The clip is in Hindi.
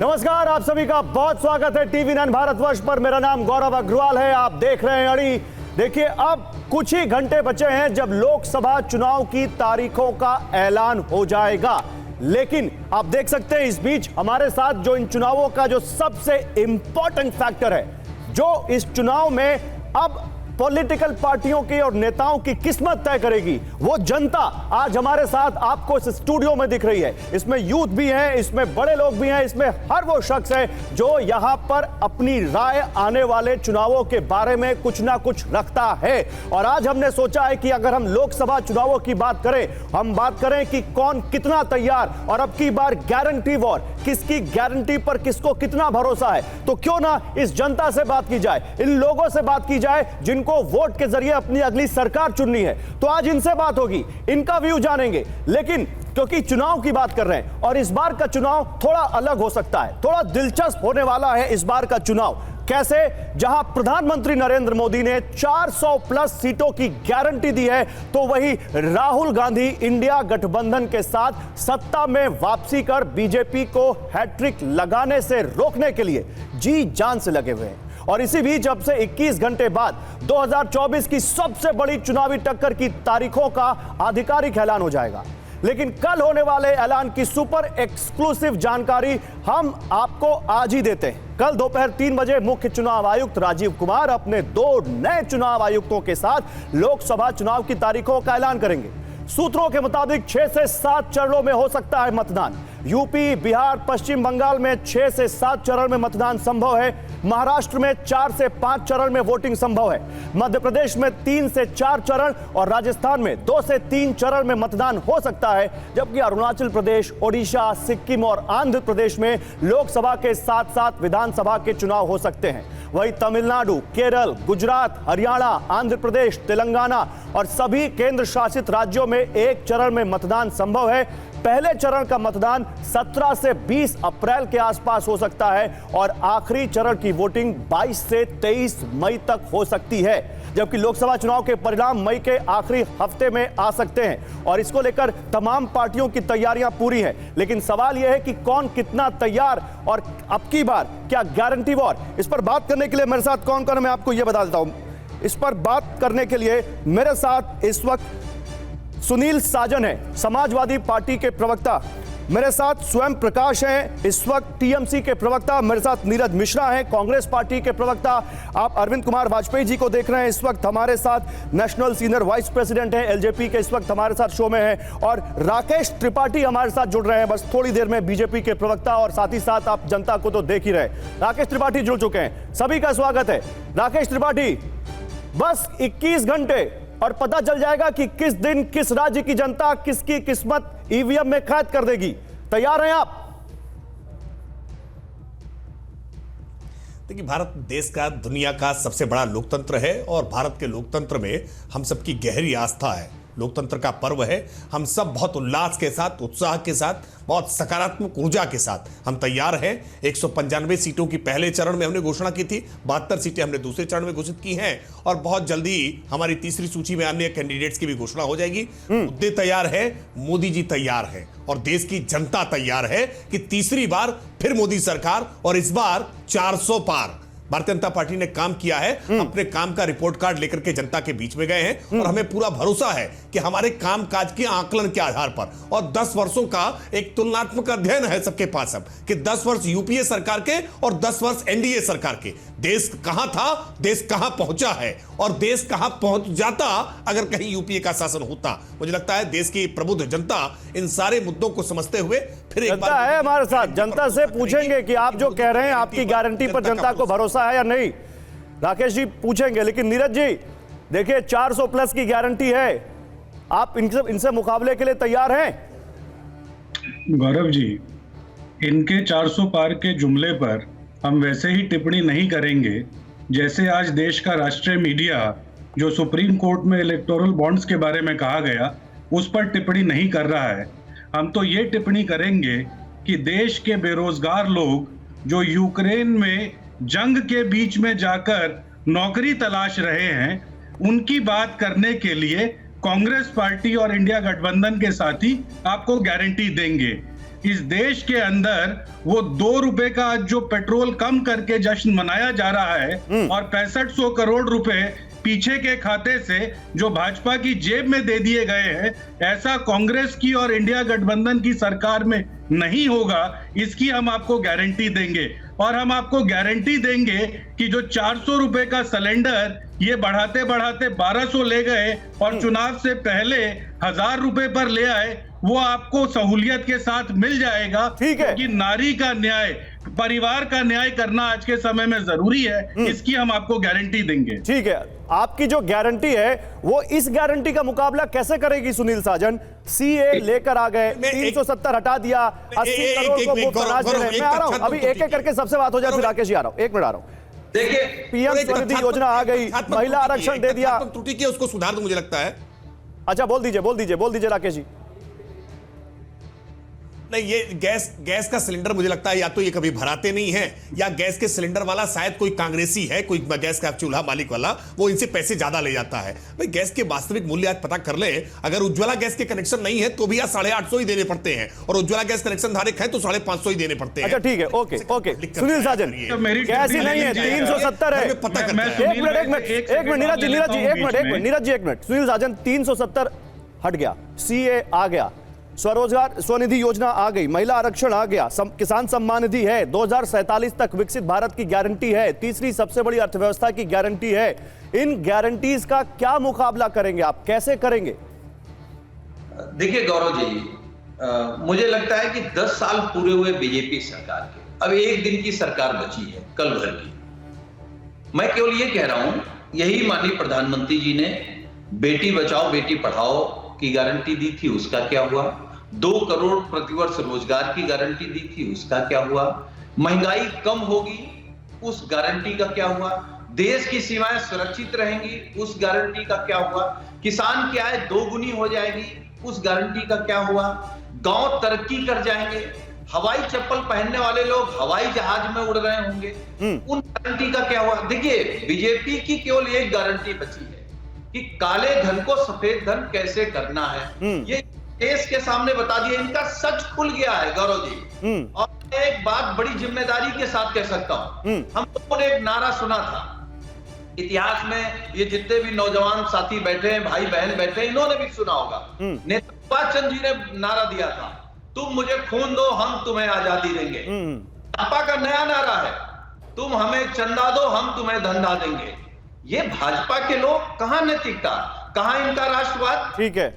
नमस्कार, आप सभी का बहुत स्वागत है टीवी 9 भारतवर्ष पर। मेरा नाम गौरव अग्रवाल है। आप देख रहे हैं अड़ी। देखिए, अब कुछ ही घंटे बचे हैं जब लोकसभा चुनाव की तारीखों का ऐलान हो जाएगा, लेकिन आप देख सकते हैं इस बीच हमारे साथ जो इन चुनावों का जो सबसे इंपॉर्टेंट फैक्टर है, जो इस चुनाव में अब पॉलिटिकल पार्टियों की और नेताओं की किस्मत तय करेगी, वो जनता आज हमारे साथ आपको इस स्टूडियो में दिख रही है। इसमें यूथ भी है, इसमें बड़े लोग भी हैं, इसमें हर वो शख्स है जो यहां पर अपनी राय आने वाले चुनावों के बारे में कुछ ना कुछ रखता है। और आज हमने सोचा है कि अगर हम लोकसभा चुनावों की बात करें, हम बात करें कि कौन कितना तैयार, और अब की बार गारंटी वॉर, किसकी गारंटी पर किसको कितना भरोसा है, तो क्यों ना इस जनता से बात की जाए, इन लोगों से बात की जाए जिनको वोट के जरिए अपनी अगली सरकार चुननी है। तो आज इनसे बात होगी, इनका व्यू जानेंगे। लेकिन क्योंकि चुनाव की बात कर रहे हैं और इस बार का चुनाव थोड़ा अलग हो सकता है, थोड़ा दिलचस्प होने वाला है इस बार का चुनाव। कैसे? जहां प्रधानमंत्री नरेंद्र मोदी ने 400 प्लस सीटों की गारंटी दी है, तो वही राहुल गांधी इंडिया गठबंधन के साथ सत्ता में वापसी कर बीजेपी को हैट्रिक लगाने से रोकने के लिए जी जान से लगे हुए हैं। और इसी बीच अब से 21 घंटे बाद 2024 की सबसे बड़ी चुनावी टक्कर की तारीखों का आधिकारिक ऐलान हो जाएगा। लेकिन कल होने वाले ऐलान की सुपर एक्सक्लूसिव जानकारी हम आपको आज ही देते हैं। कल दोपहर 3 बजे मुख्य चुनाव आयुक्त राजीव कुमार अपने 2 नए चुनाव आयुक्तों के साथ लोकसभा चुनाव की तारीखों का ऐलान करेंगे। सूत्रों के मुताबिक 6 से 7 चरणों में हो सकता है मतदान। यूपी, बिहार, पश्चिम बंगाल में 6 से 7 चरण में मतदान संभव है। महाराष्ट्र में 4 से 5 चरण में वोटिंग संभव है। मध्य प्रदेश में 3 से 4 चरण और राजस्थान में 2 से 3 चरण में मतदान हो सकता है। जबकि अरुणाचल प्रदेश, ओडिशा, सिक्किम और आंध्र प्रदेश में लोकसभा के साथ साथ विधानसभा के चुनाव हो सकते हैं। वहीं तमिलनाडु, केरल, गुजरात, हरियाणा, आंध्र प्रदेश, तेलंगाना और सभी केंद्र शासित राज्यों में 1 चरण में मतदान संभव है। पहले चरण का मतदान 17 से 20 अप्रैल के आसपास हो सकता है और आखिरी चरण की वोटिंग 22 से 23 मई तक हो सकती है। जबकि लोकसभा चुनाव के परिणाम मई के आखिरी हफ्ते में आ सकते हैं और इसको लेकर तमाम पार्टियों की तैयारियां पूरी हैं। लेकिन सवाल यह है कि कौन कितना तैयार और अब की बार क्या गारंटी वॉर। इस पर बात करने के लिए मेरे साथ कौन कौन है, मैं आपको यह बता देता हूं। इस पर बात करने के लिए मेरे साथ इस वक्त सुनील साजन है, समाजवादी पार्टी के प्रवक्ता। मेरे साथ स्वयं प्रकाश हैं, इस वक्त टीएमसी के प्रवक्ता। मेरे साथ नीरज मिश्रा हैं, कांग्रेस पार्टी के प्रवक्ता। आप अरविंद कुमार वाजपेयी जी को देख रहे हैं इस वक्त हमारे साथ, नेशनल सीनियर वाइस प्रेसिडेंट हैं एलजेपी के, इस वक्त हमारे साथ शो में हैं। और राकेश त्रिपाठी हमारे साथ जुड़ रहे हैं बस थोड़ी देर में, बीजेपी के प्रवक्ता, और साथ ही साथ आप जनता को तो देख ही रहे, राकेश त्रिपाठी जुड़ चुके हैं। सभी का स्वागत है। राकेश त्रिपाठी, बस 21 घंटे और पता चल जाएगा कि किस दिन किस राज्य की जनता किसकी किस्मत ईवीएम में कैद कर देगी। तैयार हैं आप? देखिए, भारत देश का, दुनिया का सबसे बड़ा लोकतंत्र है और भारत के लोकतंत्र में हम सबकी गहरी आस्था है। लोकतंत्र का पर्व है। हम सब बहुत उल्लास के साथ, उत्साह के साथ, बहुत सकारात्मक ऊर्जा के साथ हम तैयार हैं। 195 सीटों की पहले चरण में हमने घोषणा की थी, 72 सीटें हमने दूसरे चरण में घोषित की हैं और बहुत जल्दी हमारी तीसरी सूची में अन्य कैंडिडेट्स की भी घोषणा हो जाएगी। मुद्दे तैयार है, मोदी जी तैयार है और देश की जनता तैयार है कि तीसरी बार फिर मोदी सरकार, और इस बार 400 पार। भारतीय जनता पार्टी ने काम किया है, अपने काम का रिपोर्ट कार्ड लेकर के जनता के बीच में गए हैं और हमें पूरा भरोसा है कि हमारे कामकाज के आकलन के आधार पर, और 10 वर्षों का एक तुलनात्मक अध्ययन है सबके पास अब कि 10 वर्ष यूपीए सरकार के और 10 वर्ष एनडीए सरकार के, देश कहां था, देश कहां पहुंचा है और देश कहां पहुंच जाता अगर कहीं यूपीए का शासन होता। मुझे लगता है देश की प्रबुद्ध जनता इन सारे मुद्दों को समझते हुए फिर एक बार है हमारे साथ। जनता से पूछेंगे कि आप जो कह रहे हैं आपकी गारंटी पर जनता को भरोसा है या नहीं। राकेश जी पूछेंगे, लेकिन नीरज जी देखिए 400 प्लस की गारंटी है, आप इनसे मुकाबले के लिए तैयार हैं? गौरव जी, इनके 400 पार के जुमले पर हम वैसे ही टिप्पणी नहीं करेंगे जैसे आज देश का राष्ट्रीय मीडिया जो सुप्रीम कोर्ट में इलेक्टोरल बॉन्ड्स के बारे में कहा गया उस पर टिप्पणी नहीं कर रहा है। हम तो ये टिप्पणी करेंगे कि देश के बेरोजगार लोग जो यूक्रेन में जंग के बीच में जाकर नौकरी तलाश रहे हैं, उनकी बात करने के लिए कांग्रेस पार्टी और इंडिया गठबंधन के साथी आपको गारंटी देंगे। इस देश के अंदर वो 2 रुपए का जो पेट्रोल कम करके जश्न मनाया जा रहा है और 6500 करोड़ रुपए पीछे के खाते से जो भाजपा की जेब में दे दिए गए हैं, ऐसा कांग्रेस की और इंडिया गठबंधन की सरकार में नहीं होगा। इसकी हम आपको गारंटी देंगे और हम आपको गारंटी देंगे कि जो 400 रुपए का सिलेंडर ये बढ़ाते बढ़ाते 1200 ले गए और चुनाव से पहले 1000 रुपए पर ले आए, वो आपको सहूलियत के साथ मिल जाएगा। ठीक है। क्योंकि नारी का न्याय, परिवार का न्याय करना आज के समय में जरूरी है। इसकी हम आपको गारंटी देंगे। ठीक है, आपकी जो गारंटी है वो इस गारंटी का मुकाबला कैसे करेगी सुनील साजन? सीए लेकर आ गए, 370 हटा दिया, 80 करोड़ को वो अनाज दे रहे हैं। मैं आ रहा हूं, अभी एक एक करके सबसे बात हो जाए, फिर राकेश जी आ रहा हूं, 1 मिनट आ रहा हूं। देखिए, पीएम स्वनिधि योजना आ गई, महिला आरक्षण दे दिया। त्रुटि की उसको सुधार दो, मुझे लगता है। अच्छा, बोल दीजिए राकेश जी। नहीं, ये गैस का सिलेंडर मुझे लगता है या तो ये कभी भराते नहीं है, या गैस के सिलेंडर वाला शायद कोई कांग्रेसी है, कोई गैस का चूल्हा मालिक वाला, वो इनसे पैसे ज्यादा ले जाता है। भाई गैस के वास्तविक मूल्य आज पता कर ले। अगर उज्ज्वला गैस के कनेक्शन नहीं है तो भी आज 850 ही देने पड़ते हैं, और उज्ज्वला गैस कनेक्शन धारक है तो 550 ही देने पड़ते हैं। अच्छा ठीक है, ओके सुनील साजन, गैस ही नहीं है, 370 है। एक मिनट नीरज जी, एक मिनट। सुनील साजन, 370 हट गया, सीए आ गया, स्वरोजगार स्वनिधि योजना आ गई, महिला आरक्षण आ गया, किसान सम्मान निधि है, 2047 तक विकसित भारत की गारंटी है, तीसरी सबसे बड़ी अर्थव्यवस्था की गारंटी है। इन गारंटीज का क्या मुकाबला करेंगे आप, कैसे करेंगे? देखिए गौरव जी, मुझे लगता है कि 10 साल पूरे हुए बीजेपी सरकार के, अब एक दिन की सरकार बची है, कल भर की। मैं केवल ये कह रहा हूं, यही माननीय प्रधानमंत्री जी ने बेटी बचाओ बेटी पढ़ाओ की गारंटी दी थी, उसका क्या हुआ? 2 करोड़ प्रतिवर्ष रोजगार की गारंटी दी थी, उसका क्या हुआ? महंगाई कम होगी, उस गारंटी का क्या हुआ? देश की सीमाएं सुरक्षित रहेंगी, उस गारंटी का क्या हुआ? किसान की आय 2 गुनी हो जाएगी, उस गारंटी का क्या हुआ? गांव तरक्की कर जाएंगे, हवाई चप्पल पहनने वाले लोग हवाई जहाज में उड़ रहे होंगे, उन गारंटी का क्या हुआ? देखिए, बीजेपी की केवल एक गारंटी बची है कि काले धन को सफेद धन कैसे करना है। ये देश के सामने बता दिया, इनका सच खुल गया है गौरव जी। और एक बात बड़ी जिम्मेदारी के साथ कह सकता हूं, हम लोगों ने एक नारा सुना था इतिहास में, ये जितने भी नौजवान साथी बैठे हैं, भाई बहन बैठे हैं, इन्होंने भी सुना होगा। नेता सुभाष चंद्र जी ने नारा दिया था, तुम मुझे खून दो हम तुम्हें आजादी देंगे। भाजपा का नया नारा है, तुम हमें चंदा दो हम तुम्हें धंधा देंगे। ये भाजपा के लोग, कहां नैतिकता, कहां इनका राष्ट्रवाद? ठीक है